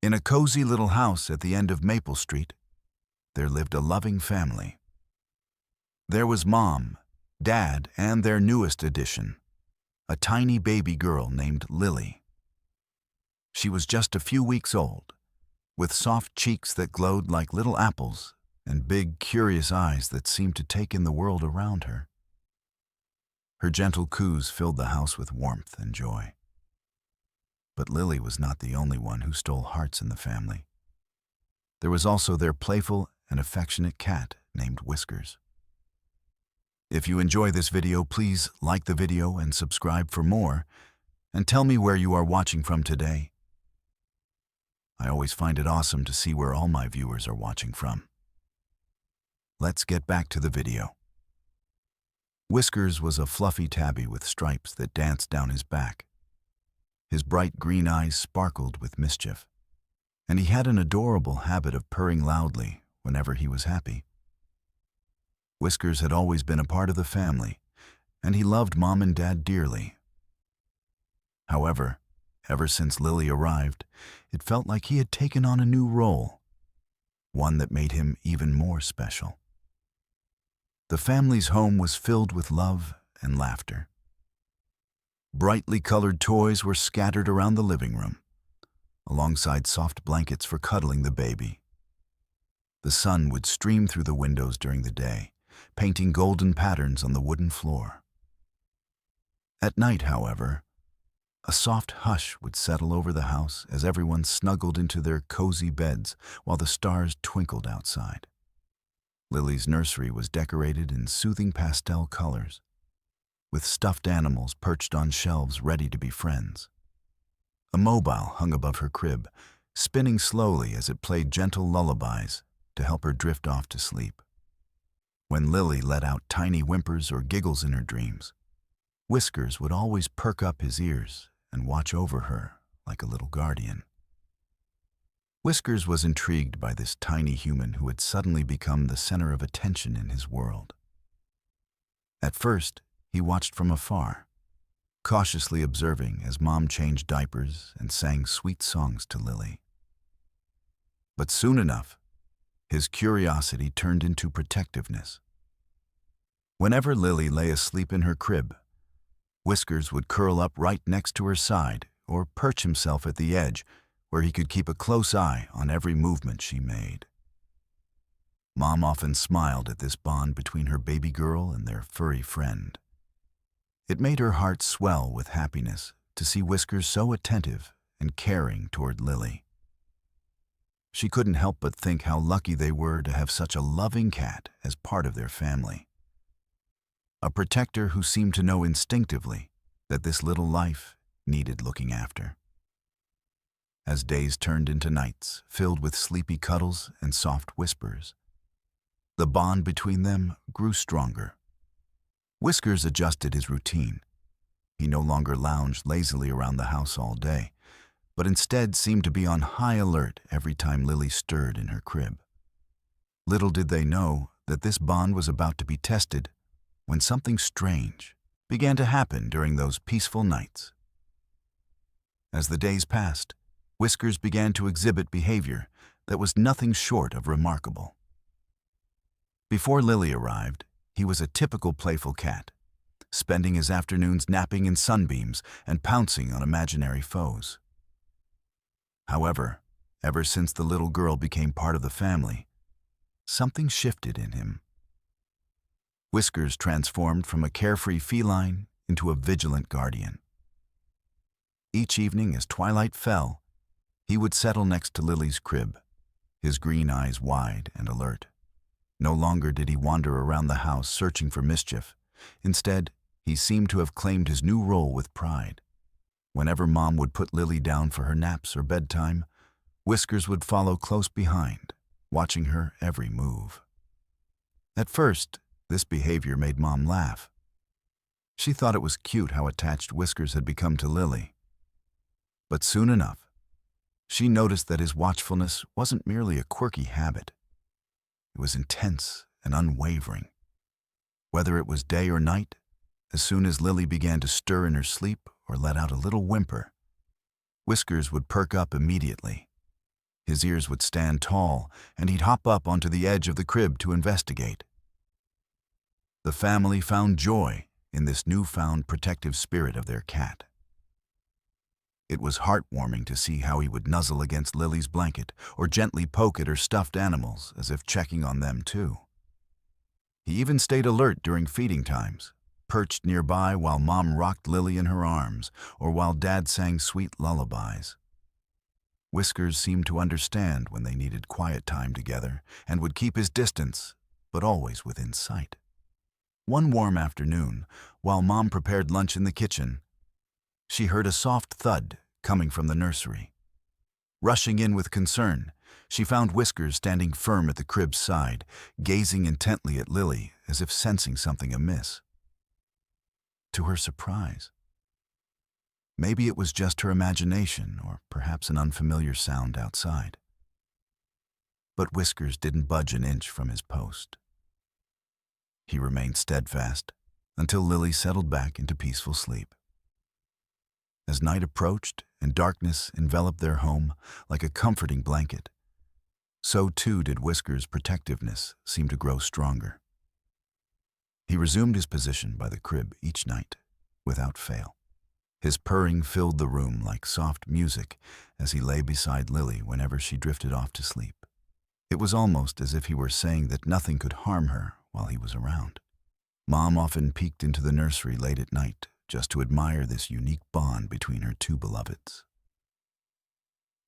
In a cozy little house at the end of Maple Street, there lived a loving family. There was Mom, Dad, and their newest addition, a tiny baby girl named Lily. She was just a few weeks old, with soft cheeks that glowed like little apples and big, curious eyes that seemed to take in the world around her. Her gentle coos filled the house with warmth and joy. But Lily was not the only one who stole hearts in the family. There was also their playful and affectionate cat named Whiskers. If you enjoy this video, please like the video and subscribe for more, and tell me where you are watching from today. I always find it awesome to see where all my viewers are watching from. Let's get back to the video. Whiskers was a fluffy tabby with stripes that danced down his back. His bright green eyes sparkled with mischief, and he had an adorable habit of purring loudly whenever he was happy. Whiskers had always been a part of the family, and he loved Mom and Dad dearly. However, ever since Lily arrived, it felt like he had taken on a new role, one that made him even more special. The family's home was filled with love and laughter. Brightly colored toys were scattered around the living room, alongside soft blankets for cuddling the baby. The sun would stream through the windows during the day, painting golden patterns on the wooden floor. At night, however, a soft hush would settle over the house as everyone snuggled into their cozy beds while the stars twinkled outside. Lily's nursery was decorated in soothing pastel colors, with stuffed animals perched on shelves ready to be friends. A mobile hung above her crib, spinning slowly as it played gentle lullabies to help her drift off to sleep. When Lily let out tiny whimpers or giggles in her dreams, Whiskers would always perk up his ears and watch over her like a little guardian. Whiskers was intrigued by this tiny human who had suddenly become the center of attention in his world. At first, he watched from afar, cautiously observing as Mom changed diapers and sang sweet songs to Lily. But soon enough, his curiosity turned into protectiveness. Whenever Lily lay asleep in her crib, Whiskers would curl up right next to her side or perch himself at the edge where he could keep a close eye on every movement she made. Mom often smiled at this bond between her baby girl and their furry friend. It made her heart swell with happiness to see Whiskers so attentive and caring toward Lily. She couldn't help but think how lucky they were to have such a loving cat as part of their family. A protector who seemed to know instinctively that this little life needed looking after. As days turned into nights filled with sleepy cuddles and soft whispers, the bond between them grew stronger. Whiskers adjusted his routine. He no longer lounged lazily around the house all day, but instead seemed to be on high alert every time Lily stirred in her crib. Little did they know that this bond was about to be tested when something strange began to happen during those peaceful nights. As the days passed, Whiskers began to exhibit behavior that was nothing short of remarkable. Before Lily arrived, he was a typical playful cat, spending his afternoons napping in sunbeams and pouncing on imaginary foes. However, ever since the little girl became part of the family, something shifted in him. Whiskers transformed from a carefree feline into a vigilant guardian. Each evening as twilight fell, he would settle next to Lily's crib, his green eyes wide and alert. No longer did he wander around the house searching for mischief. Instead, he seemed to have claimed his new role with pride. Whenever Mom would put Lily down for her naps or bedtime, Whiskers would follow close behind, watching her every move. At first, this behavior made Mom laugh. She thought it was cute how attached Whiskers had become to Lily. But soon enough, she noticed that his watchfulness wasn't merely a quirky habit. It was intense and unwavering. Whether it was day or night, as soon as Lily began to stir in her sleep or let out a little whimper, Whiskers would perk up immediately, His ears would stand tall, and he'd hop up onto the edge of the crib to investigate. The family found joy in this newfound protective spirit of their cat. It was heartwarming to see how he would nuzzle against Lily's blanket or gently poke at her stuffed animals as if checking on them too. He even stayed alert during feeding times, perched nearby while Mom rocked Lily in her arms or while Dad sang sweet lullabies. Whiskers seemed to understand when they needed quiet time together and would keep his distance, but always within sight. One warm afternoon, while Mom prepared lunch in the kitchen, she heard a soft thud coming from the nursery. Rushing in with concern, she found Whiskers standing firm at the crib's side, gazing intently at Lily as if sensing something amiss. To her surprise, maybe it was just her imagination or perhaps an unfamiliar sound outside. But Whiskers didn't budge an inch from his post. He remained steadfast until Lily settled back into peaceful sleep. As night approached and darkness enveloped their home like a comforting blanket, so too did Whiskers' protectiveness seem to grow stronger. He resumed his position by the crib each night, without fail. His purring filled the room like soft music as he lay beside Lily whenever she drifted off to sleep. It was almost as if he were saying that nothing could harm her while he was around. Mom often peeked into the nursery late at night just to admire this unique bond between her two beloveds.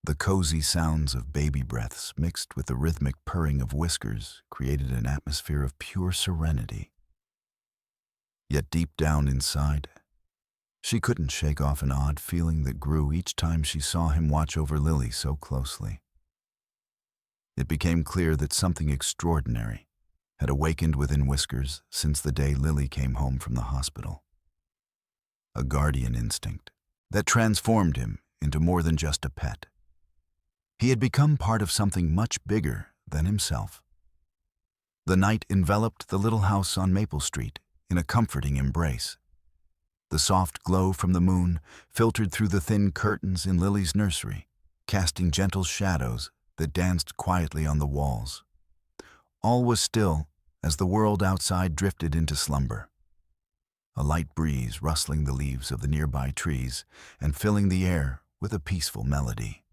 The cozy sounds of baby breaths mixed with the rhythmic purring of Whiskers created an atmosphere of pure serenity. Yet deep down inside, she couldn't shake off an odd feeling that grew each time she saw him watch over Lily so closely. It became clear that something extraordinary had awakened within Whiskers since the day Lily came home from the hospital. A guardian instinct that transformed him into more than just a pet. He had become part of something much bigger than himself. The night enveloped the little house on Maple Street in a comforting embrace. The soft glow from the moon filtered through the thin curtains in Lily's nursery, casting gentle shadows that danced quietly on the walls. All was still as the world outside drifted into slumber. A light breeze rustling the leaves of the nearby trees and filling the air with a peaceful melody.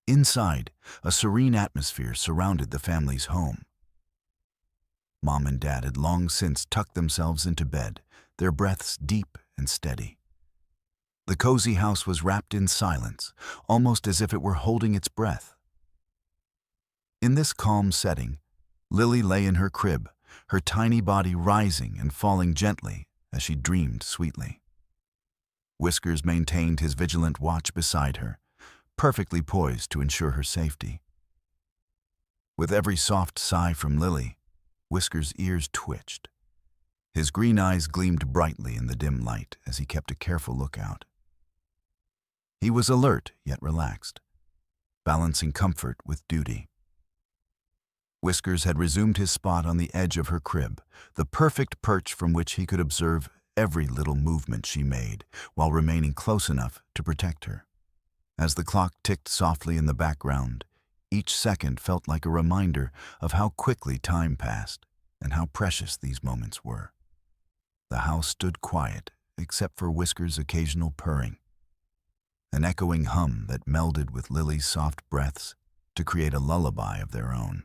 Inside, a serene atmosphere surrounded the family's home. Mom and Dad had long since tucked themselves into bed, their breaths deep and steady. The cozy house was wrapped in silence, almost as if it were holding its breath. In this calm setting, Lily lay in her crib, her tiny body rising and falling gently as she dreamed sweetly. Whiskers maintained his vigilant watch beside her, perfectly poised to ensure her safety. With every soft sigh from Lily, Whiskers' ears twitched. His green eyes gleamed brightly in the dim light as he kept a careful lookout. He was alert yet relaxed, balancing comfort with duty. Whiskers had resumed his spot on the edge of her crib, the perfect perch from which he could observe every little movement she made while remaining close enough to protect her. As the clock ticked softly in the background, each second felt like a reminder of how quickly time passed and how precious these moments were. The house stood quiet except for Whiskers' occasional purring, an echoing hum that melded with Lily's soft breaths to create a lullaby of their own.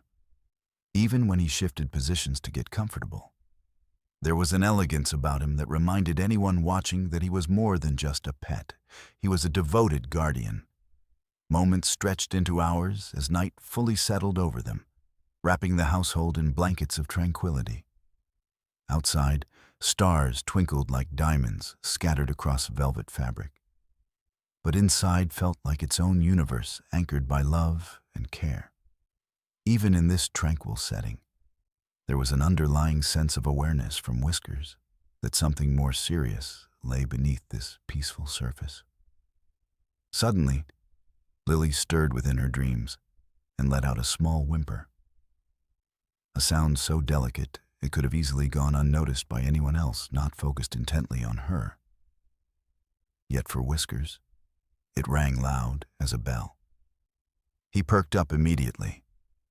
Even when he shifted positions to get comfortable, there was an elegance about him that reminded anyone watching that he was more than just a pet. He was a devoted guardian. Moments stretched into hours as night fully settled over them, wrapping the household in blankets of tranquility. Outside, stars twinkled like diamonds scattered across velvet fabric. But inside felt like its own universe anchored by love and care. Even in this tranquil setting, there was an underlying sense of awareness from Whiskers that something more serious lay beneath this peaceful surface. Suddenly, Lily stirred within her dreams and let out a small whimper. A sound so delicate it could have easily gone unnoticed by anyone else not focused intently on her. Yet for Whiskers, it rang loud as a bell. He He perked up immediately,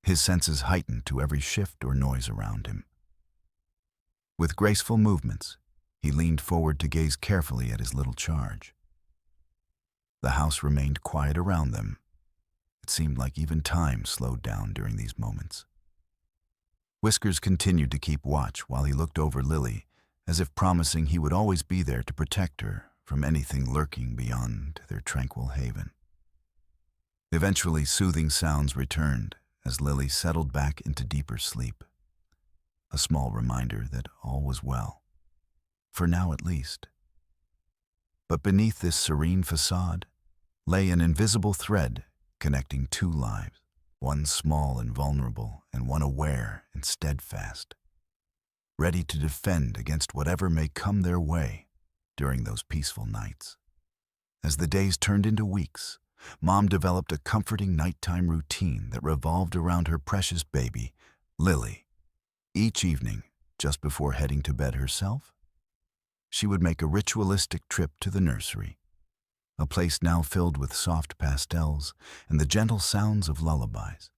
his senses heightened to every shift or noise around him. With graceful movements, he leaned forward to gaze carefully at his little charge. The house remained quiet around them. It seemed like even time slowed down during these moments. Whiskers continued to keep watch while he looked over Lily, as if promising he would always be there to protect her from anything lurking beyond their tranquil haven. Eventually, soothing sounds returned as Lily settled back into deeper sleep, a small reminder that all was well, for now at least. But beneath this serene facade lay an invisible thread connecting two lives, one small and vulnerable and one aware and steadfast, ready to defend against whatever may come their way during those peaceful nights. As the days turned into weeks, Mom developed a comforting nighttime routine that revolved around her precious baby, Lily. Each evening, just before heading to bed herself, she would make a ritualistic trip to the nursery, a place now filled with soft pastels and the gentle sounds of lullabies.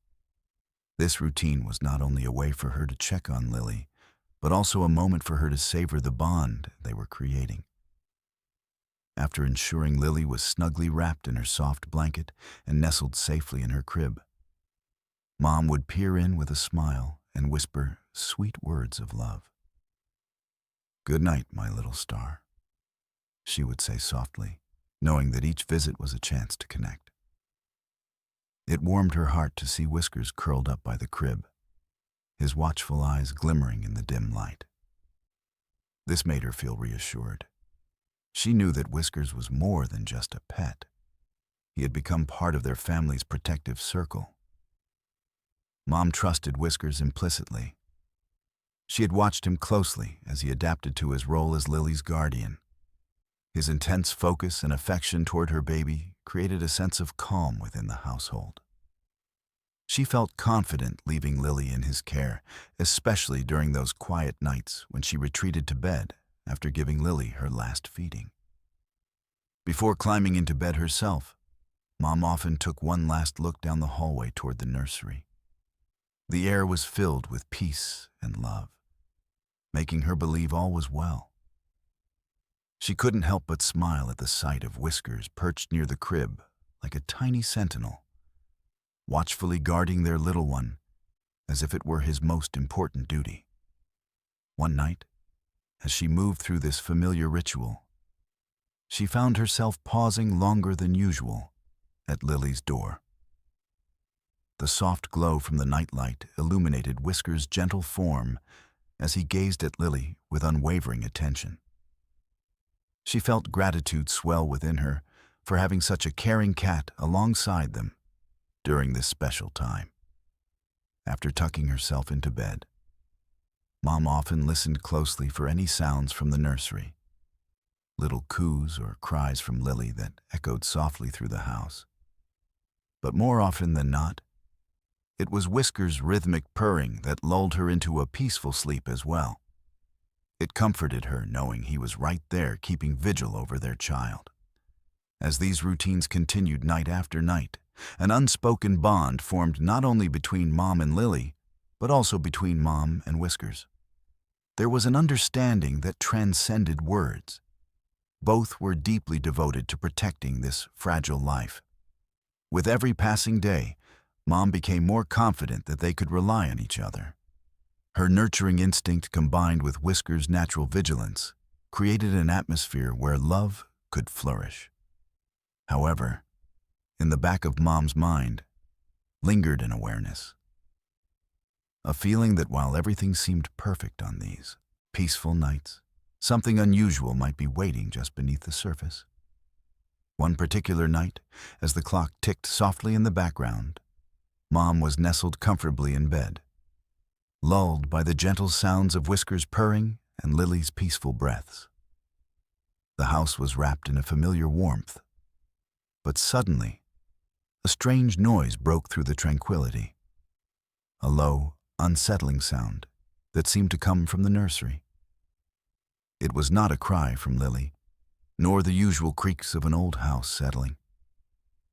This routine was not only a way for her to check on Lily, but also a moment for her to savor the bond they were creating. After ensuring Lily was snugly wrapped in her soft blanket and nestled safely in her crib, Mom would peer in with a smile and whisper sweet words of love. "Good night, my little star," she would say softly, knowing that each visit was a chance to connect. It warmed her heart to see Whiskers curled up by the crib, his watchful eyes glimmering in the dim light. This made her feel reassured. She knew that Whiskers was more than just a pet. He had become part of their family's protective circle. Mom trusted Whiskers implicitly. She had watched him closely as he adapted to his role as Lily's guardian. His intense focus and affection toward her baby created a sense of calm within the household. She felt confident leaving Lily in his care, especially during those quiet nights when she retreated to bed after giving Lily her last feeding. Before climbing into bed herself, Mom often took one last look down the hallway toward the nursery. The air was filled with peace and love, making her believe all was well. She couldn't help but smile at the sight of Whiskers perched near the crib like a tiny sentinel, watchfully guarding their little one as if it were his most important duty. One night, as she moved through this familiar ritual, she found herself pausing longer than usual at Lily's door. The soft glow from the nightlight illuminated Whiskers' gentle form as he gazed at Lily with unwavering attention. She felt gratitude swell within her for having such a caring cat alongside them during this special time. After tucking herself into bed, Mom often listened closely for any sounds from the nursery, little coos or cries from Lily that echoed softly through the house. But more often than not, it was Whiskers' rhythmic purring that lulled her into a peaceful sleep as well. It comforted her knowing he was right there keeping vigil over their child. As these routines continued night after night, an unspoken bond formed not only between Mom and Lily, but also between Mom and Whiskers. There was an understanding that transcended words. Both were deeply devoted to protecting this fragile life. With every passing day, Mom became more confident that they could rely on each other. Her nurturing instinct combined with Whiskers' natural vigilance created an atmosphere where love could flourish. However, in the back of Mom's mind lingered an awareness. A feeling that while everything seemed perfect on these peaceful nights, something unusual might be waiting just beneath the surface. One particular night, as the clock ticked softly in the background, Mom was nestled comfortably in bed, lulled by the gentle sounds of Whiskers' purring and Lily's peaceful breaths. The house was wrapped in a familiar warmth, but suddenly, a strange noise broke through the tranquility, a low, unsettling sound that seemed to come from the nursery. It was not a cry from Lily, nor the usual creaks of an old house settling.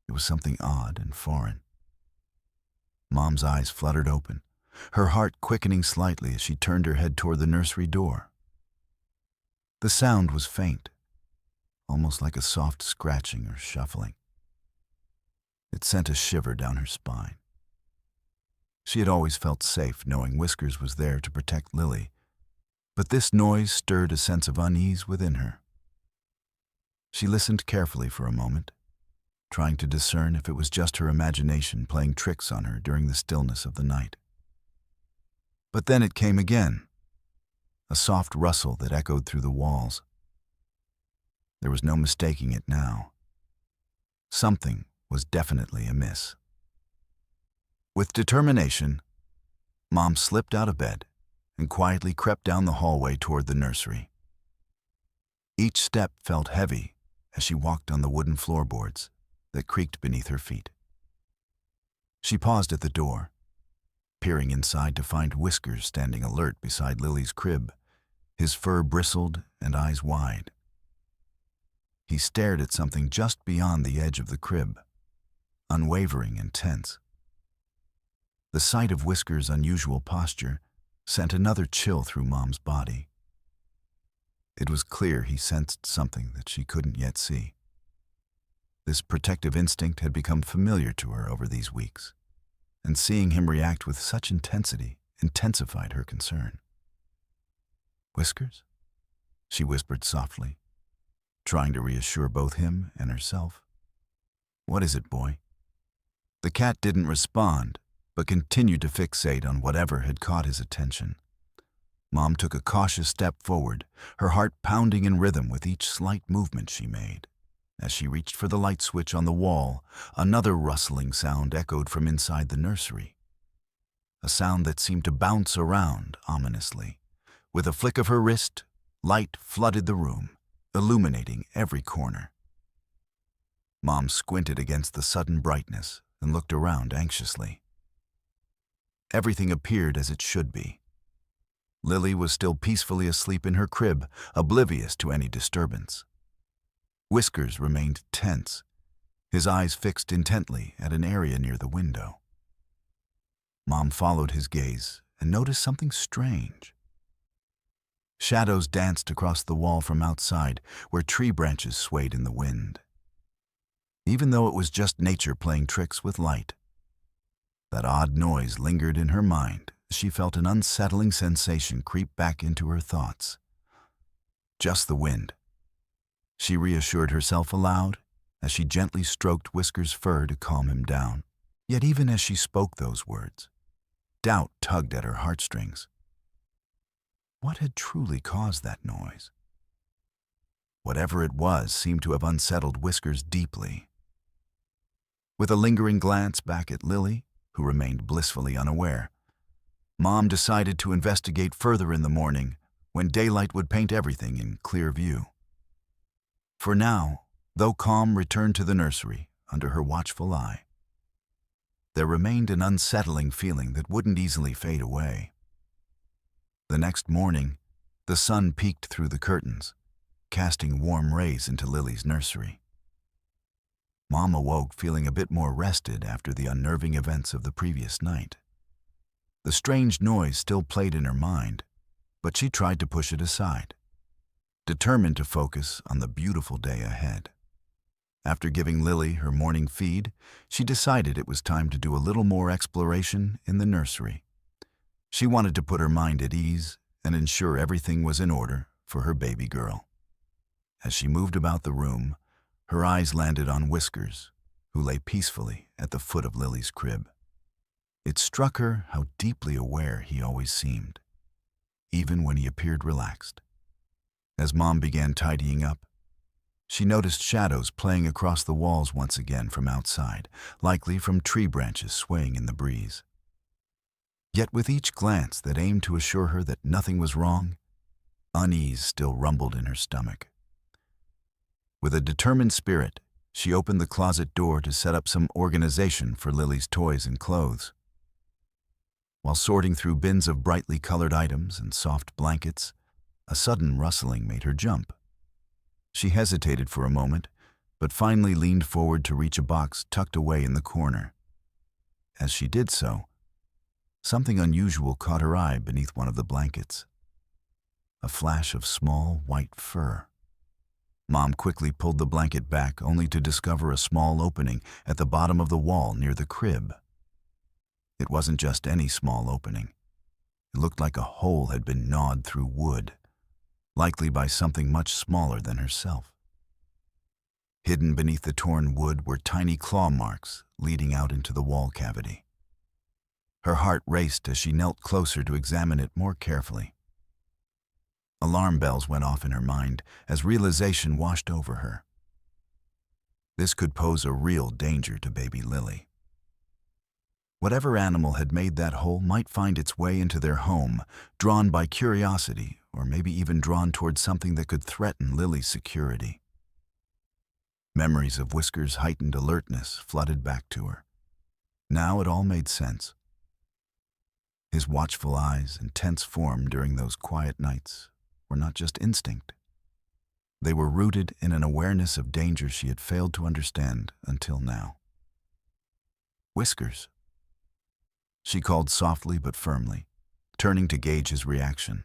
It was something odd and foreign. Mom's eyes fluttered open, her heart quickening slightly as she turned her head toward the nursery door. The sound was faint, almost like a soft scratching or shuffling. It sent a shiver down her spine. She had always felt safe knowing Whiskers was there to protect Lily, but this noise stirred a sense of unease within her. She listened carefully for a moment, trying to discern if it was just her imagination playing tricks on her during the stillness of the night. But then it came again, a soft rustle that echoed through the walls. There was no mistaking it now. Something was definitely amiss. With determination, Mom slipped out of bed and quietly crept down the hallway toward the nursery. Each step felt heavy as she walked on the wooden floorboards that creaked beneath her feet. She paused at the door, peering inside to find Whiskers standing alert beside Lily's crib, his fur bristled and eyes wide. He stared at something just beyond the edge of the crib, unwavering and tense. The sight of Whiskers' unusual posture sent another chill through Mom's body. It was clear he sensed something that she couldn't yet see. This protective instinct had become familiar to her over these weeks, and seeing him react with such intensity intensified her concern. "Whiskers?" she whispered softly, trying to reassure both him and herself. "What is it, boy?" The cat didn't respond, but continued to fixate on whatever had caught his attention. Mom took a cautious step forward, her heart pounding in rhythm with each slight movement she made. As she reached for the light switch on the wall, another rustling sound echoed from inside the nursery. A sound that seemed to bounce around ominously. With a flick of her wrist, light flooded the room, illuminating every corner. Mom squinted against the sudden brightness and looked around anxiously. Everything appeared as it should be. Lily was still peacefully asleep in her crib, oblivious to any disturbance. Whiskers remained tense, his eyes fixed intently at an area near the window. Mom followed his gaze and noticed something strange. Shadows danced across the wall from outside, where tree branches swayed in the wind. Even though it was just nature playing tricks with light, that odd noise lingered in her mind as she felt an unsettling sensation creep back into her thoughts. Just the wind. She reassured herself aloud as she gently stroked Whiskers' fur to calm him down. Yet even as she spoke those words, doubt tugged at her heartstrings. What had truly caused that noise? Whatever it was seemed to have unsettled Whiskers deeply. With a lingering glance back at Lily, who remained blissfully unaware, Mom decided to investigate further in the morning when daylight would paint everything in clear view. For now, though calm returned to the nursery under her watchful eye, there remained an unsettling feeling that wouldn't easily fade away. The next morning, the sun peeked through the curtains, casting warm rays into Lily's nursery. Mom awoke feeling a bit more rested after the unnerving events of the previous night. The strange noise still played in her mind, but she tried to push it aside, determined to focus on the beautiful day ahead. After giving Lily her morning feed, she decided it was time to do a little more exploration in the nursery. She wanted to put her mind at ease and ensure everything was in order for her baby girl. As she moved about the room, her eyes landed on Whiskers, who lay peacefully at the foot of Lily's crib. It struck her how deeply aware he always seemed, even when he appeared relaxed. As Mom began tidying up, she noticed shadows playing across the walls once again from outside, likely from tree branches swaying in the breeze. Yet with each glance that aimed to assure her that nothing was wrong, unease still rumbled in her stomach. With a determined spirit, she opened the closet door to set up some organization for Lily's toys and clothes. While sorting through bins of brightly colored items and soft blankets, a sudden rustling made her jump. She hesitated for a moment, but finally leaned forward to reach a box tucked away in the corner. as she did so, something unusual caught her eye beneath one of the blankets. A flash of small, white fur. Mom quickly pulled the blanket back, only to discover a small opening at the bottom of the wall near the crib. It wasn't just any small opening. It looked like a hole had been gnawed through wood, likely by something much smaller than herself. Hidden beneath the torn wood were tiny claw marks leading out into the wall cavity. Her heart raced as she knelt closer to examine it more carefully. Alarm bells went off in her mind as realization washed over her. This could pose a real danger to baby Lily. Whatever animal had made that hole might find its way into their home, drawn by curiosity, or maybe even drawn towards something that could threaten Lily's security. Memories of Whisker's heightened alertness flooded back to her. Now it all made sense. His watchful eyes and tense form during those quiet nights were not just instinct. They were rooted in an awareness of danger she had failed to understand until now. Whiskers. She called softly but firmly, turning to gauge his reaction.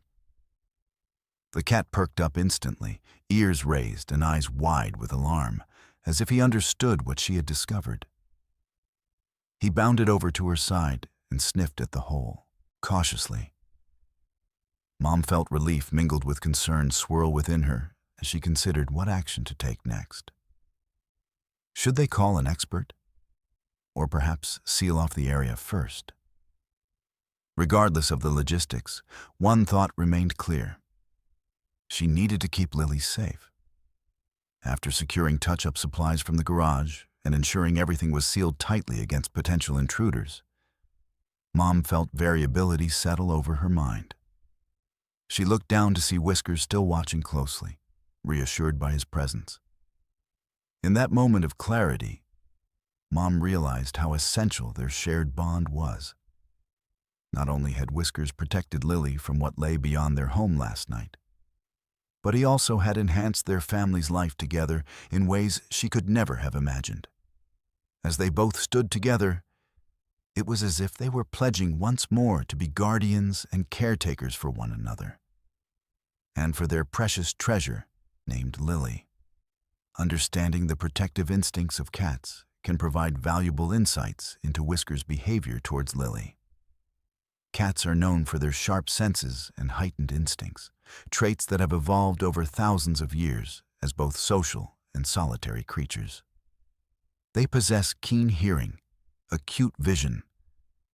The cat perked up instantly, ears raised and eyes wide with alarm, as if he understood what she had discovered. He bounded over to her side and sniffed at the hole, cautiously. Mom felt relief mingled with concern swirl within her as she considered what action to take next. Should they call an expert? Or perhaps seal off the area first? Regardless of the logistics, one thought remained clear. She needed to keep Lily safe. After securing touch-up supplies from the garage and ensuring everything was sealed tightly against potential intruders, Mom felt variability settle over her mind. She looked down to see Whiskers still watching closely, reassured by his presence. In that moment of clarity, Mom realized how essential their shared bond was. Not only had Whiskers protected Lily from what lay beyond their home last night, but he also had enhanced their family's life together in ways she could never have imagined. As they both stood together, it was as if they were pledging once more to be guardians and caretakers for one another, and for their precious treasure named Lily. Understanding the protective instincts of cats can provide valuable insights into Whisker's behavior towards Lily. Cats are known for their sharp senses and heightened instincts, traits that have evolved over thousands of years as both social and solitary creatures. They possess keen hearing, acute vision,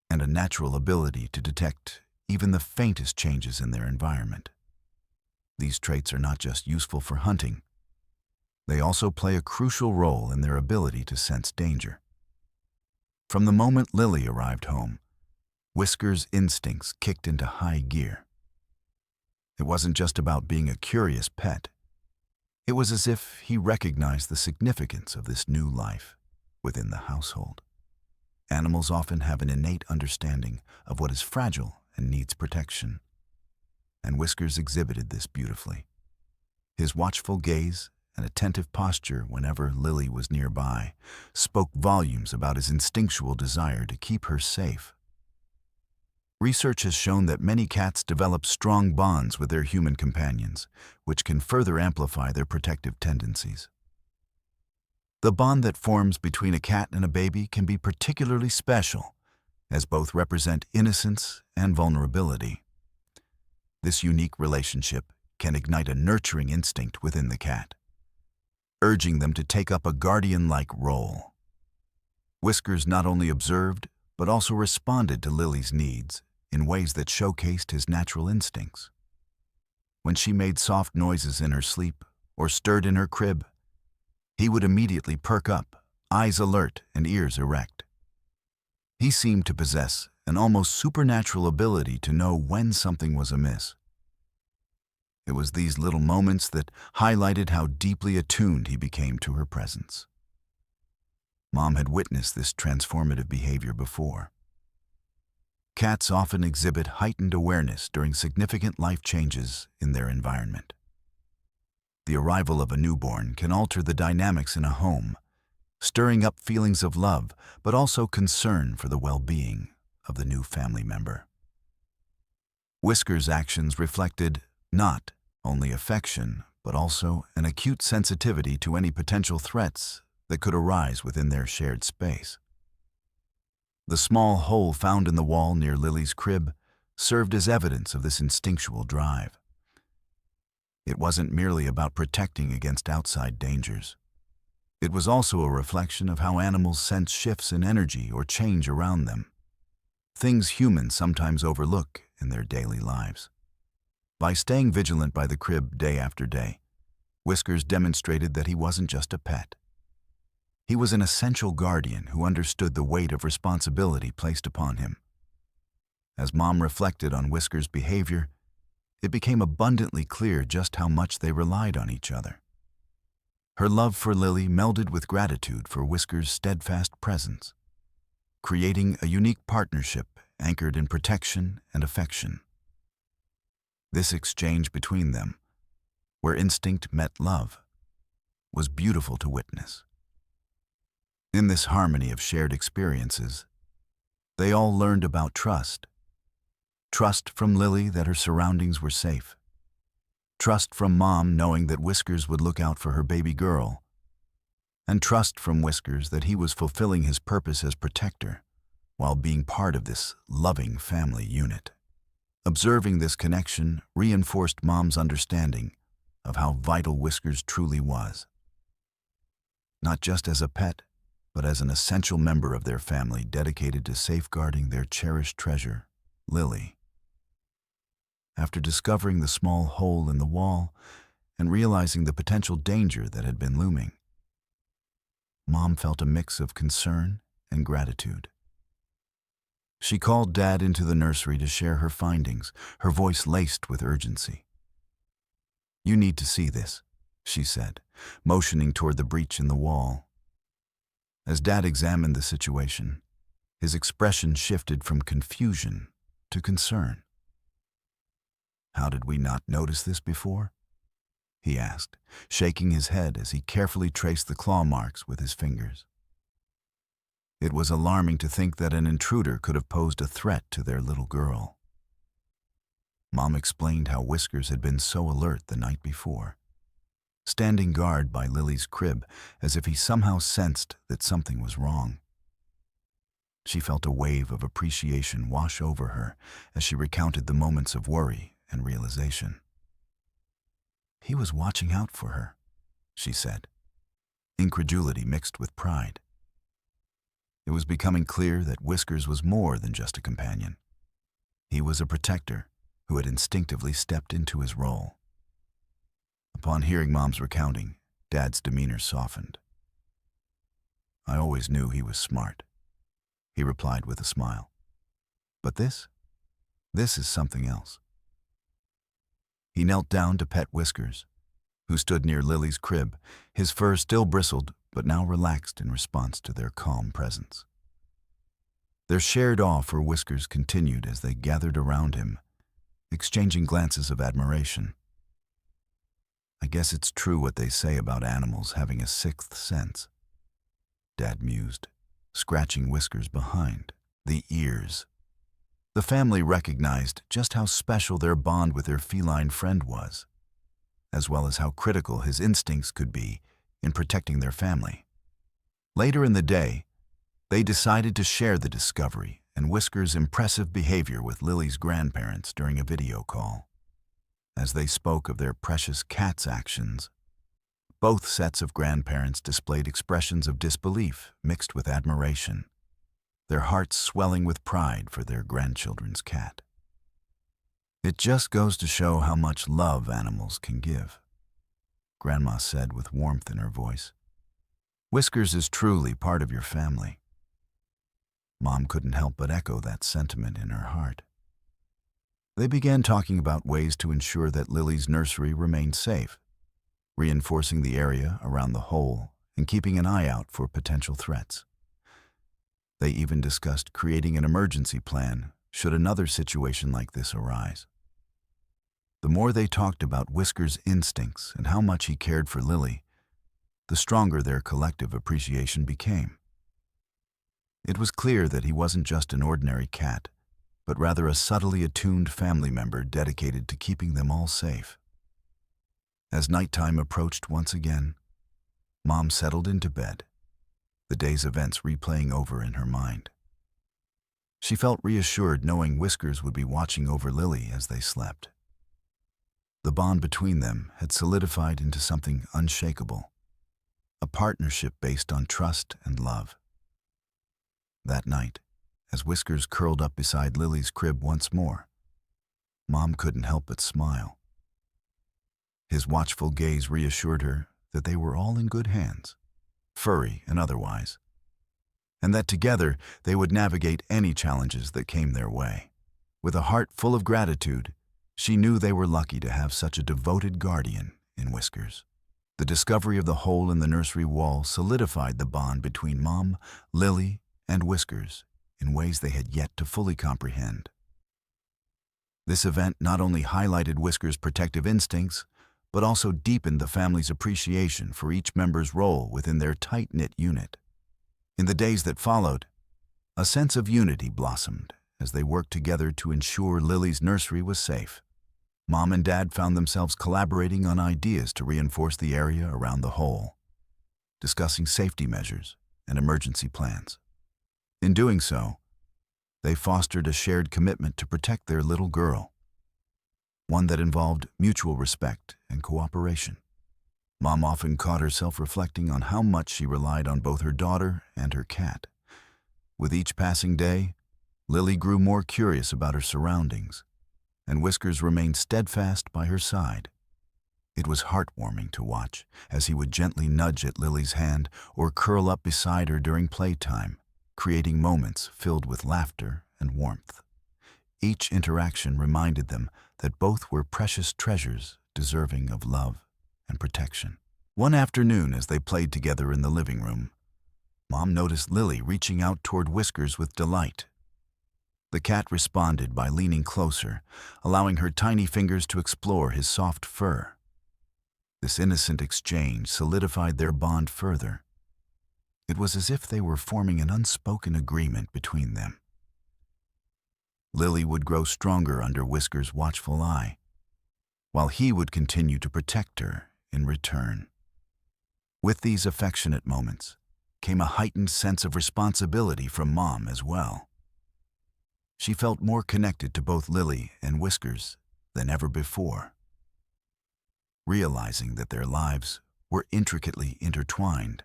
and a natural ability to detect even the faintest changes in their environment. These traits are not just useful for hunting. They also play a crucial role in their ability to sense danger. From the moment Lily arrived home, Whisker's instincts kicked into high gear. It wasn't just about being a curious pet. It was as if he recognized the significance of this new life within the household. Animals often have an innate understanding of what is fragile and needs protection, and Whiskers exhibited this beautifully. His watchful gaze and attentive posture whenever Lily was nearby spoke volumes about his instinctual desire to keep her safe. Research has shown that many cats develop strong bonds with their human companions, which can further amplify their protective tendencies. The bond that forms between a cat and a baby can be particularly special, as both represent innocence and vulnerability. This unique relationship can ignite a nurturing instinct within the cat, urging them to take up a guardian-like role. Whiskers not only observed, but also responded to Lily's needs in ways that showcased his natural instincts. When she made soft noises in her sleep or stirred in her crib, he would immediately perk up, eyes alert and ears erect. He seemed to possess an almost supernatural ability to know when something was amiss. It was these little moments that highlighted how deeply attuned he became to her presence. Mom had witnessed this transformative behavior before. Cats often exhibit heightened awareness during significant life changes in their environment. The arrival of a newborn can alter the dynamics in a home, stirring up feelings of love, but also concern for the well-being of the new family member. Whisker's actions reflected not only affection, but also an acute sensitivity to any potential threats that could arise within their shared space. The small hole found in the wall near Lily's crib served as evidence of this instinctual drive. It wasn't merely about protecting against outside dangers. It was also a reflection of how animals sense shifts in energy or change around them, things humans sometimes overlook in their daily lives. By staying vigilant by the crib day after day, Whiskers demonstrated that he wasn't just a pet. He was an essential guardian who understood the weight of responsibility placed upon him. As Mom reflected on Whiskers' behavior, it became abundantly clear just how much they relied on each other. Her love for Lily melded with gratitude for Whiskers' steadfast presence, creating a unique partnership anchored in protection and affection. This exchange between them, where instinct met love, was beautiful to witness. In this harmony of shared experiences, they all learned about trust. Trust from Lily that her surroundings were safe. Trust from Mom knowing that Whiskers would look out for her baby girl. And trust from Whiskers that he was fulfilling his purpose as protector while being part of this loving family unit. Observing this connection reinforced Mom's understanding of how vital Whiskers truly was. Not just as a pet, but as an essential member of their family dedicated to safeguarding their cherished treasure, Lily. After discovering the small hole in the wall and realizing the potential danger that had been looming, Mom felt a mix of concern and gratitude. She called Dad into the nursery to share her findings, her voice laced with urgency. "You need to see this," she said, motioning toward the breach in the wall. As Dad examined the situation, his expression shifted from confusion to concern. "How did we not notice this before?" he asked, shaking his head as he carefully traced the claw marks with his fingers. It was alarming to think that an intruder could have posed a threat to their little girl. Mom explained how Whiskers had been so alert the night before, standing guard by Lily's crib as if he somehow sensed that something was wrong. She felt a wave of appreciation wash over her as she recounted the moments of worry and realization. "He was watching out for her," she said, incredulity mixed with pride. It was becoming clear that Whiskers was more than just a companion. He was a protector who had instinctively stepped into his role. Upon hearing Mom's recounting, Dad's demeanor softened. "I always knew he was smart," he replied with a smile. "But this is something else." He knelt down to pet Whiskers, who stood near Lily's crib, his fur still bristled but now relaxed in response to their calm presence. Their shared awe for Whiskers continued as they gathered around him, exchanging glances of admiration. "I guess it's true what they say about animals having a sixth sense," Dad mused, scratching Whiskers behind the ears. The family recognized just how special their bond with their feline friend was, as well as how critical his instincts could be in protecting their family. Later in the day, they decided to share the discovery and Whiskers' impressive behavior with Lily's grandparents during a video call. As they spoke of their precious cat's actions, both sets of grandparents displayed expressions of disbelief mixed with admiration, their hearts swelling with pride for their grandchildren's cat. "It just goes to show how much love animals can give," Grandma said with warmth in her voice. "Whiskers is truly part of your family." Mom couldn't help but echo that sentiment in her heart. They began talking about ways to ensure that Lily's nursery remained safe, reinforcing the area around the hole and keeping an eye out for potential threats. They even discussed creating an emergency plan should another situation like this arise. The more they talked about Whiskers' instincts and how much he cared for Lily, the stronger their collective appreciation became. It was clear that he wasn't just an ordinary cat, but rather a subtly attuned family member dedicated to keeping them all safe. As nighttime approached once again, Mom settled into bed, the day's events replaying over in her mind. She felt reassured knowing Whiskers would be watching over Lily as they slept. The bond between them had solidified into something unshakable, a partnership based on trust and love. That night, as Whiskers curled up beside Lily's crib once more, Mom couldn't help but smile. His watchful gaze reassured her that they were all in good hands, furry and otherwise, and that together they would navigate any challenges that came their way. With a heart full of gratitude, she knew they were lucky to have such a devoted guardian in Whiskers. The discovery of the hole in the nursery wall solidified the bond between Mom, Lily, and Whiskers in ways they had yet to fully comprehend. This event not only highlighted Whiskers' protective instincts, but also deepened the family's appreciation for each member's role within their tight-knit unit. In the days that followed, a sense of unity blossomed as they worked together to ensure Lily's nursery was safe. Mom and Dad found themselves collaborating on ideas to reinforce the area around the hole, discussing safety measures and emergency plans. In doing so, they fostered a shared commitment to protect their little girl, one that involved mutual respect and cooperation. Mom often caught herself reflecting on how much she relied on both her daughter and her cat. With each passing day, Lily grew more curious about her surroundings, and Whiskers remained steadfast by her side. It was heartwarming to watch as he would gently nudge at Lily's hand or curl up beside her during playtime, creating moments filled with laughter and warmth. Each interaction reminded them that both were precious treasures deserving of love and protection. One afternoon, as they played together in the living room, Mom noticed Lily reaching out toward Whiskers with delight. The cat responded by leaning closer, allowing her tiny fingers to explore his soft fur. This innocent exchange solidified their bond further. It was as if they were forming an unspoken agreement between them. Lily would grow stronger under Whiskers' watchful eye, while he would continue to protect her in return. With these affectionate moments came a heightened sense of responsibility from Mom as well. She felt more connected to both Lily and Whiskers than ever before, realizing that their lives were intricately intertwined.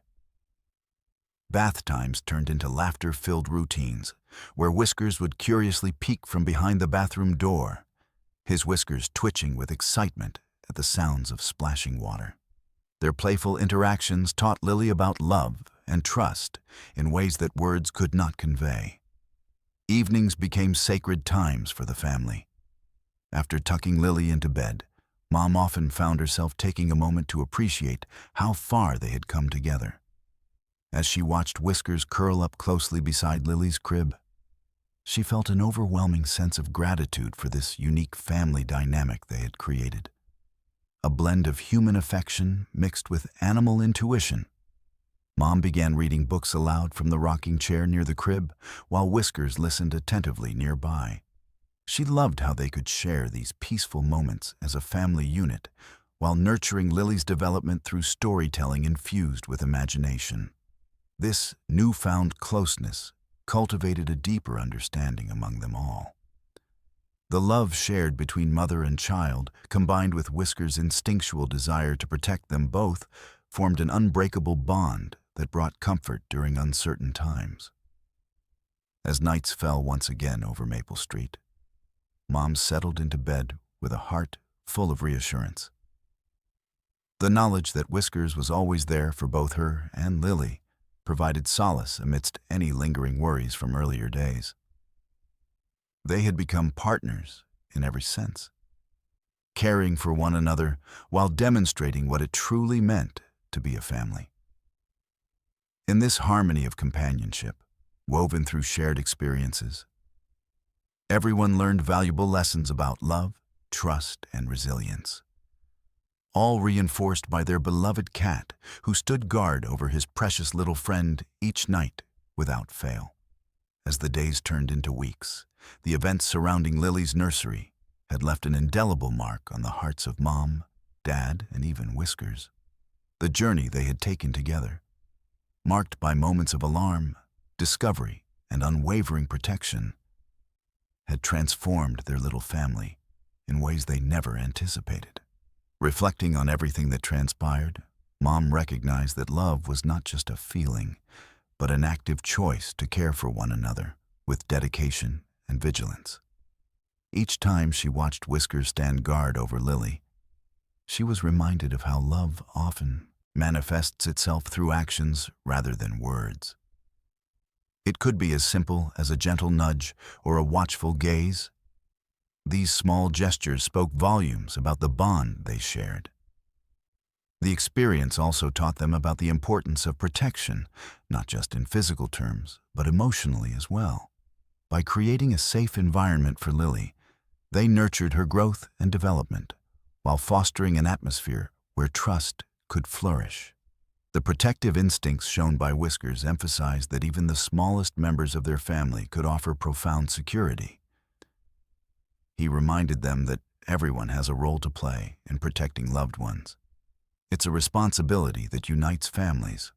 Bath times turned into laughter-filled routines, where Whiskers would curiously peek from behind the bathroom door, his whiskers twitching with excitement at the sounds of splashing water. Their playful interactions taught Lily about love and trust in ways that words could not convey. Evenings became sacred times for the family. After tucking Lily into bed, Mom often found herself taking a moment to appreciate how far they had come together. As she watched Whiskers curl up closely beside Lily's crib, she felt an overwhelming sense of gratitude for this unique family dynamic they had created. A blend of human affection mixed with animal intuition. Mom began reading books aloud from the rocking chair near the crib, while Whiskers listened attentively nearby. She loved how they could share these peaceful moments as a family unit, while nurturing Lily's development through storytelling infused with imagination. This newfound closeness cultivated a deeper understanding among them all. The love shared between mother and child, combined with Whiskers' instinctual desire to protect them both, formed an unbreakable bond that brought comfort during uncertain times. As nights fell once again over Maple Street, Mom settled into bed with a heart full of reassurance. The knowledge that Whiskers was always there for both her and Lily provided solace amidst any lingering worries from earlier days. They had become partners in every sense, caring for one another while demonstrating what it truly meant to be a family. In this harmony of companionship, woven through shared experiences, everyone learned valuable lessons about love, trust, and resilience. all reinforced by their beloved cat, who stood guard over his precious little friend each night without fail. As the days turned into weeks, the events surrounding Lily's nursery had left an indelible mark on the hearts of Mom, Dad, and even Whiskers. The journey they had taken together, marked by moments of alarm, discovery, and unwavering protection, had transformed their little family in ways they never anticipated. Reflecting on everything that transpired, Mom recognized that love was not just a feeling, but an active choice to care for one another with dedication and vigilance. Each time she watched Whiskers stand guard over Lily, she was reminded of how love often manifests itself through actions rather than words. It could be as simple as a gentle nudge or a watchful gaze. These small gestures spoke volumes about the bond they shared. The experience also taught them about the importance of protection, not just in physical terms, but emotionally as well. By creating a safe environment for Lily, they nurtured her growth and development, while fostering an atmosphere where trust could flourish. The protective instincts shown by Whiskers emphasized that even the smallest members of their family could offer profound security. He reminded them that everyone has a role to play in protecting loved ones. It's a responsibility that unites families.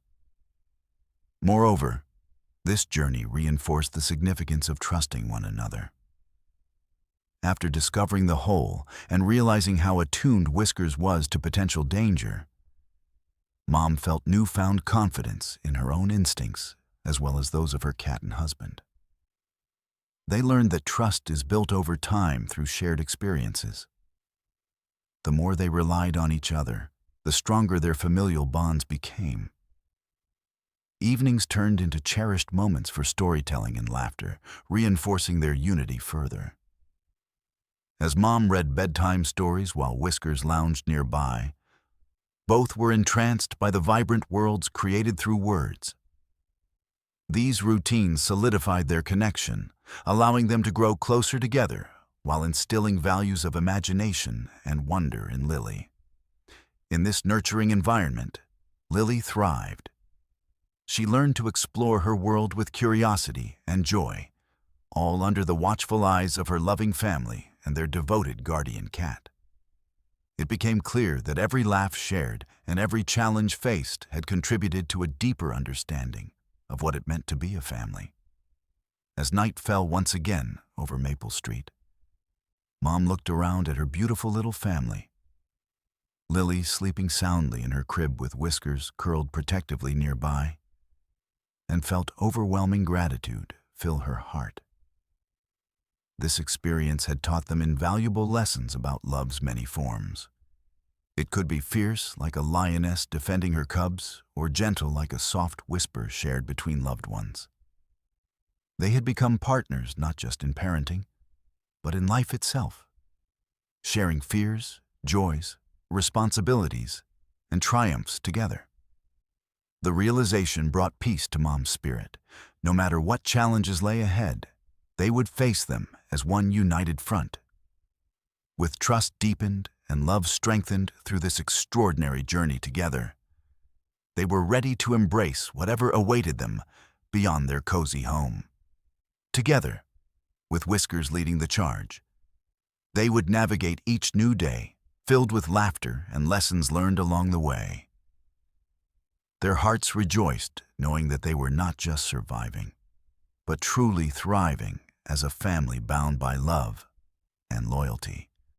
Moreover, this journey reinforced the significance of trusting one another. After discovering the hole and realizing how attuned Whiskers was to potential danger, Mom felt newfound confidence in her own instincts as well as those of her cat and husband. They learned that trust is built over time through shared experiences. The more they relied on each other, the stronger their familial bonds became. Evenings turned into cherished moments for storytelling and laughter, reinforcing their unity further. As Mom read bedtime stories while Whiskers lounged nearby, both were entranced by the vibrant worlds created through words. These routines solidified their connection, allowing them to grow closer together while instilling values of imagination and wonder in Lily. In this nurturing environment, Lily thrived. She learned to explore her world with curiosity and joy, all under the watchful eyes of her loving family and their devoted guardian cat. It became clear that every laugh shared and every challenge faced had contributed to a deeper understanding of what it meant to be a family. As night fell once again over Maple Street, Mom looked around at her beautiful little family. Lily sleeping soundly in her crib with Whiskers curled protectively nearby, and felt overwhelming gratitude fill her heart. This experience had taught them invaluable lessons about love's many forms. It could be fierce like a lioness defending her cubs, or gentle like a soft whisper shared between loved ones. They had become partners not just in parenting, but in life itself, sharing fears, joys, responsibilities, and triumphs together. The realization brought peace to Mom's spirit. No matter what challenges lay ahead, they would face them as one united front. With trust deepened and love strengthened through this extraordinary journey together, they were ready to embrace whatever awaited them beyond their cozy home. Together, with Whiskers leading the charge, they would navigate each new day, filled with laughter and lessons learned along the way. Their hearts rejoiced knowing that they were not just surviving, but truly thriving as a family bound by love and loyalty.